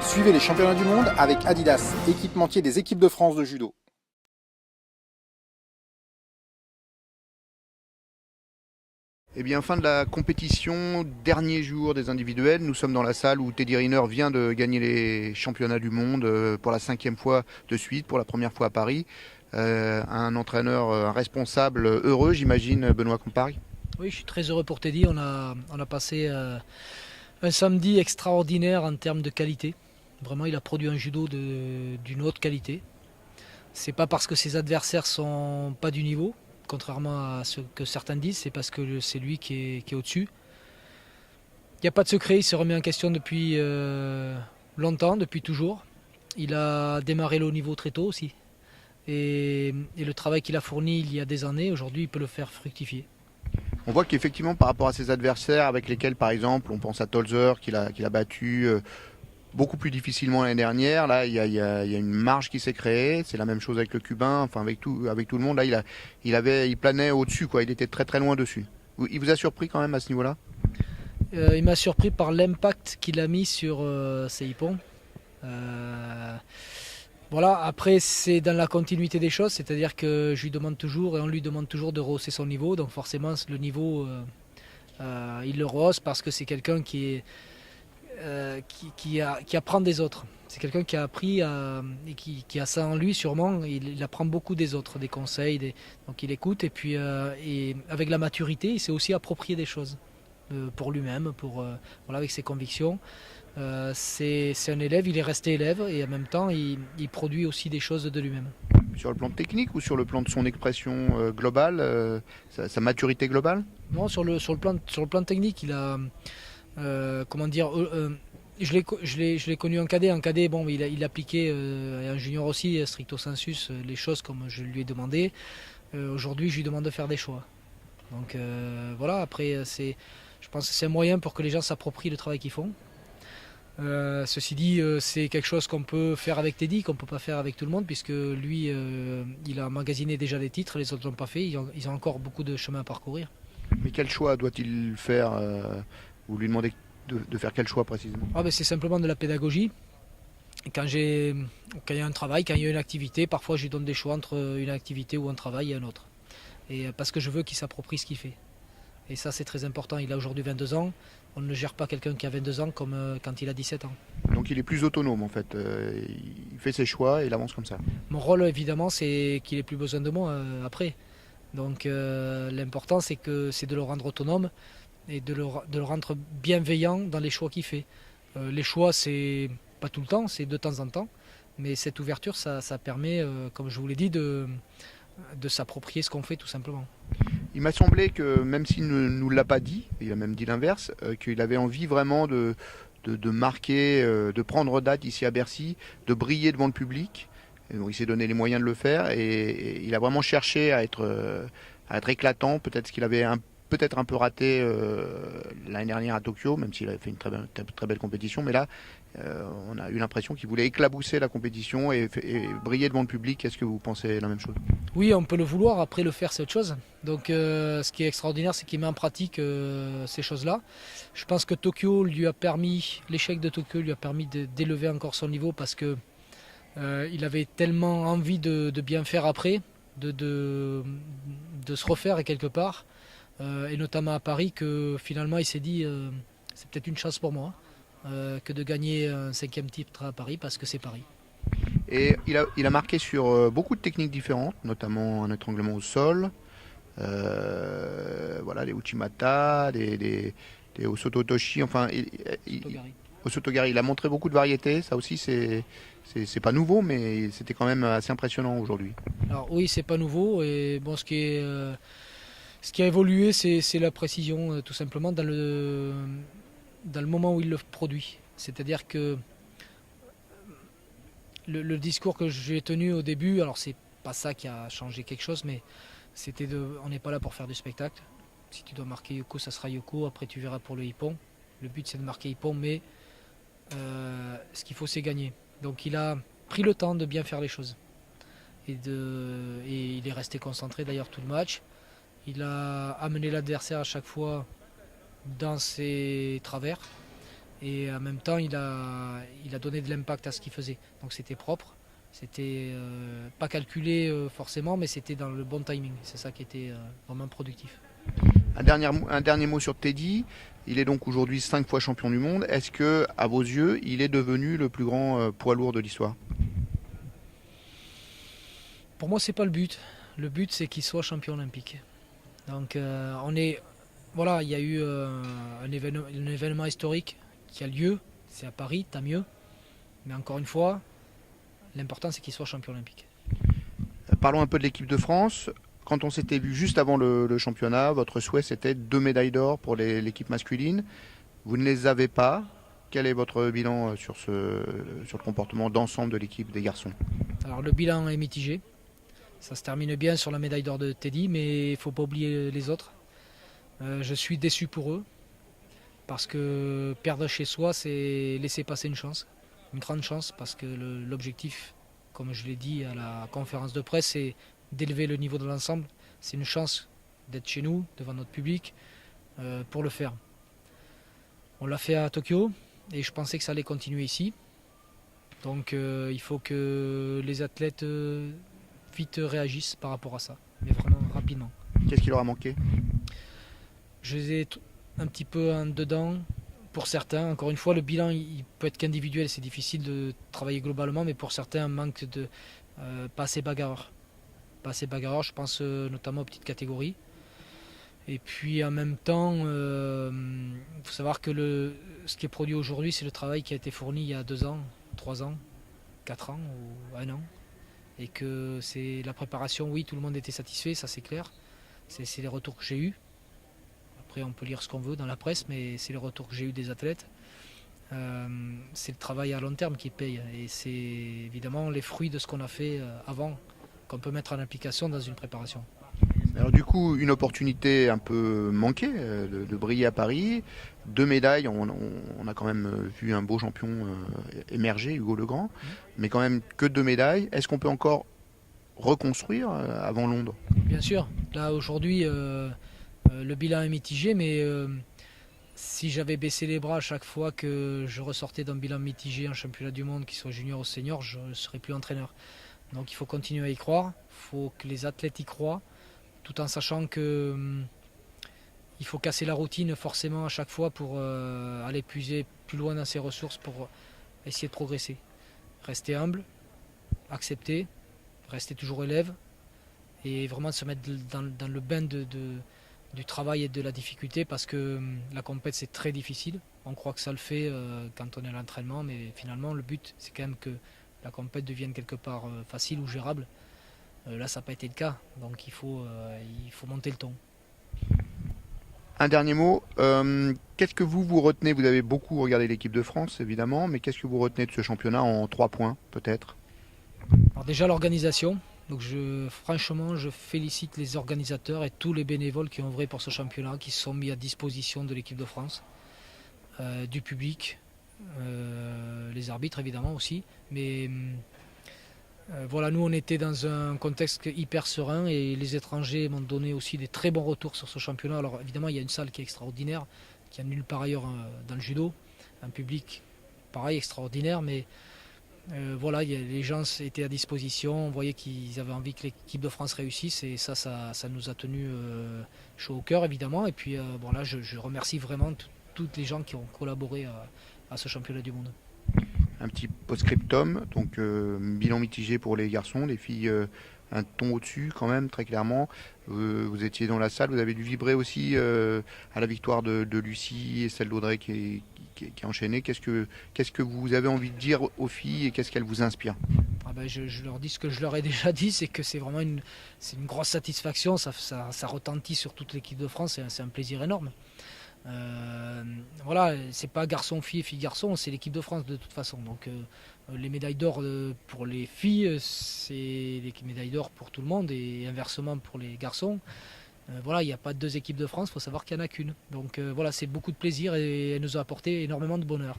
Suivez les championnats du monde avec Adidas, équipementier des équipes de France de judo. Eh bien, fin de la compétition, dernier jour des individuels. Nous sommes dans la salle où Teddy Riner vient de gagner les championnats du monde pour la 5e fois de suite, pour la première fois à Paris. Un entraîneur, un responsable heureux, j'imagine, Benoît Comparie. Oui, je suis très heureux pour Teddy. On a passé un samedi extraordinaire en termes de qualité. Vraiment, il a produit un judo d'une haute qualité. C'est pas parce que ses adversaires sont pas du niveau, contrairement à ce que certains disent, c'est parce que c'est lui qui est au-dessus. Il n'y a pas de secret, il s'est remis en question depuis longtemps, depuis toujours. Il a démarré le haut niveau très tôt aussi. Et le travail qu'il a fourni il y a des années, aujourd'hui, il peut le faire fructifier. On voit qu'effectivement, par rapport à ses adversaires, avec lesquels, par exemple, on pense à Tolzer, qu'il a battu beaucoup plus difficilement l'année dernière. Là, il y a une marge qui s'est créée. C'est la même chose avec le Cubain, enfin avec tout le monde. Là, il planait au-dessus, quoi. Il était très très loin dessus. Il vous a surpris quand même à ce niveau-là? Il m'a surpris par l'impact qu'il a mis sur ses hippons. Voilà, après c'est dans la continuité des choses, c'est-à-dire que je lui demande toujours et on lui demande toujours de rehausser son niveau, donc forcément le niveau il le rehausse parce que c'est quelqu'un qui apprend des autres. C'est quelqu'un qui a appris et qui a ça en lui sûrement, il apprend beaucoup des autres, des conseils, donc il écoute et puis et avec la maturité il s'est aussi approprié des choses pour lui-même, voilà, avec ses convictions. C'est un élève, il est resté élève et en même temps il produit aussi des choses de lui-même. Sur le plan technique ou sur le plan de son expression globale, sa maturité globale? Non, sur le plan technique, il a comment dire, je l'ai connu en cadet. En cadet, bon, il appliquait et en junior aussi, stricto sensus, les choses comme je lui ai demandé. Aujourd'hui, je lui demande de faire des choix. Donc voilà. Après, je pense que c'est un moyen pour que les gens s'approprient le travail qu'ils font. Ceci dit, c'est quelque chose qu'on peut faire avec Teddy, qu'on ne peut pas faire avec tout le monde, puisque lui, il a emmagasiné déjà des titres, les autres ne l'ont pas fait, ils ont encore beaucoup de chemin à parcourir. Mais quel choix doit-il faire? Vous lui demandez de faire quel choix précisément? C'est simplement de la pédagogie. Quand il y a un travail, quand il y a une activité, parfois je lui donne des choix entre une activité ou un travail et un autre. Et parce que je veux qu'il s'approprie ce qu'il fait. Et ça, c'est très important. Il a aujourd'hui 22 ans. On ne gère pas quelqu'un qui a 22 ans comme quand il a 17 ans. Donc il est plus autonome en fait. Il fait ses choix et il avance comme ça. Mon rôle, évidemment, c'est qu'il ait plus besoin de moi après. Donc l'important, c'est de le rendre autonome et de le rendre bienveillant dans les choix qu'il fait. Les choix, c'est pas tout le temps, c'est de temps en temps. Mais cette ouverture, ça permet, comme je vous l'ai dit, de s'approprier ce qu'on fait tout simplement. Il m'a semblé que même s'il ne nous l'a pas dit, il a même dit l'inverse, qu'il avait envie vraiment de marquer, de prendre date ici à Bercy, de briller devant le public. Et donc, il s'est donné les moyens de le faire et il a vraiment cherché à être éclatant. Peut-être ce qu'il avait peut-être un peu raté l'année dernière à Tokyo, même s'il avait fait une très belle compétition. Mais là, on a eu l'impression qu'il voulait éclabousser la compétition et briller devant le public. Est-ce que vous pensez la même chose? Oui, on peut le vouloir, après le faire c'est autre chose. Donc ce qui est extraordinaire, c'est qu'il met en pratique ces choses-là. Je pense que l'échec de Tokyo lui a permis d'élever encore son niveau parce que il avait tellement envie de bien faire après, de se refaire quelque part, et notamment à Paris, que finalement il s'est dit c'est peut-être une chance pour moi que de gagner un 5e titre à Paris parce que c'est Paris. Et il a marqué sur beaucoup de techniques différentes, notamment un étranglement au sol, voilà, les Uchimata, des Osototoshi, enfin, Osotogari. Il a montré beaucoup de variétés, ça aussi c'est pas nouveau, mais c'était quand même assez impressionnant aujourd'hui. Alors oui, c'est pas nouveau, et bon, ce qui a évolué, c'est la précision, tout simplement, dans le moment où il le produit. C'est-à-dire que le discours que j'ai tenu au début, alors c'est pas ça qui a changé quelque chose, mais on n'est pas là pour faire du spectacle. Si tu dois marquer Yoko, ça sera Yoko, après tu verras pour le hippon. Le but c'est de marquer hippon, mais ce qu'il faut c'est gagner. Donc il a pris le temps de bien faire les choses. Et il est resté concentré d'ailleurs tout le match. Il a amené l'adversaire à chaque fois dans ses travers. Et en même temps, il a donné de l'impact à ce qu'il faisait. Donc c'était propre, c'était pas calculé forcément, mais c'était dans le bon timing. C'est ça qui était vraiment productif. Un dernier mot sur Teddy. Il est donc aujourd'hui 5 fois champion du monde. Est-ce que, à vos yeux, il est devenu le plus grand poids lourd de l'histoire? Pour moi, c'est pas le but. Le but, c'est qu'il soit champion olympique. Donc, voilà, il y a eu un événement historique qui a lieu. C'est à Paris, tant mieux. Mais encore une fois, l'important, c'est qu'il soit champion olympique. Parlons un peu de l'équipe de France. Quand on s'était vu juste avant le championnat, votre souhait c'était 2 médailles d'or pour l'équipe masculine. Vous ne les avez pas. Quel est votre bilan sur le comportement d'ensemble de l'équipe des garçons? Alors le bilan est mitigé. Ça se termine bien sur la médaille d'or de Teddy, mais il ne faut pas oublier les autres. Je suis déçu pour eux, parce que perdre chez soi, c'est laisser passer une grande chance, parce que l'objectif, comme je l'ai dit à la conférence de presse, c'est d'élever le niveau de l'ensemble. C'est une chance d'être chez nous, devant notre public, pour le faire. On l'a fait à Tokyo et je pensais que ça allait continuer ici. Donc il faut que les athlètes vite réagissent par rapport à ça, mais vraiment rapidement. Qu'est-ce qui leur a manqué? Je les ai un petit peu en dedans pour certains. Encore une fois, le bilan il peut être qu'individuel, c'est difficile de travailler globalement, mais pour certains, un manque de pas assez bagarreur. Pas assez bagarreur, je pense notamment aux petites catégories. Et puis en même temps, il faut savoir que ce qui est produit aujourd'hui, c'est le travail qui a été fourni il y a 2 ans, 3 ans, 4 ans ou 1 an. Et que c'est la préparation, oui, tout le monde était satisfait, ça c'est clair. C'est les retours que j'ai eus. Après, on peut lire ce qu'on veut dans la presse, mais c'est les retours que j'ai eus des athlètes. C'est le travail à long terme qui paye. Et c'est évidemment les fruits de ce qu'on a fait avant, qu'on peut mettre en application dans une préparation. Alors du coup, une opportunité un peu manquée de briller à Paris. 2 médailles, on a quand même vu un beau champion émerger, Hugo Legrand, mais quand même que 2 médailles. Est-ce qu'on peut encore reconstruire avant Londres? Bien sûr, là aujourd'hui, le bilan est mitigé, mais si j'avais baissé les bras à chaque fois que je ressortais d'un bilan mitigé en championnat du monde, qu'il soit junior ou senior, je ne serais plus entraîneur. Donc il faut continuer à y croire, il faut que les athlètes y croient, tout en sachant que il faut casser la routine forcément à chaque fois pour aller puiser plus loin dans ses ressources pour essayer de progresser. Rester humble, accepter, rester toujours élève et vraiment se mettre dans le bain du travail et de la difficulté, parce que la compète c'est très difficile. On croit que ça le fait quand on est à l'entraînement, mais finalement le but c'est quand même que la compète devienne quelque part facile ou gérable. Là ça n'a pas été le cas, donc il faut monter le ton. Un dernier mot, qu'est-ce que vous retenez? Vous avez beaucoup regardé l'équipe de France évidemment, mais qu'est-ce que vous retenez de ce championnat en 3 points peut-être? Alors déjà l'organisation. Donc franchement, je félicite les organisateurs et tous les bénévoles qui ont œuvré pour ce championnat, qui se sont mis à disposition de l'équipe de France, du public, les arbitres évidemment aussi. Mais voilà, nous on était dans un contexte hyper serein et les étrangers m'ont donné aussi des très bons retours sur ce championnat. Alors évidemment, il y a une salle qui est extraordinaire, qui a nulle part ailleurs dans le judo, un public pareil extraordinaire, mais voilà, les gens étaient à disposition, on voyait qu'ils avaient envie que l'équipe de France réussisse et ça nous a tenu chaud au cœur évidemment. Et puis bon, là, je remercie vraiment toutes les gens qui ont collaboré à ce championnat du monde. Un petit post-scriptum, donc bilan mitigé pour les garçons, les filles un ton au-dessus quand même, très clairement. Vous étiez dans la salle, vous avez dû vibrer aussi à la victoire de Lucie et celle d'Audrey qui a enchaîné. Qu'est-ce que vous avez envie de dire aux filles et qu'est-ce qu'elles vous inspirent? Je leur dis ce que je leur ai déjà dit, c'est que c'est vraiment une grosse satisfaction, ça retentit sur toute l'équipe de France, c'est un plaisir énorme. Voilà, c'est pas garçon-fille, fille-garçon, c'est l'équipe de France de toute façon. Donc les médailles d'or pour les filles, c'est les médailles d'or pour tout le monde et inversement pour les garçons. Voilà, il n'y a pas 2 équipes de France, il faut savoir qu'il n'y en a qu'une. Donc voilà, c'est beaucoup de plaisir et elle nous a apporté énormément de bonheur.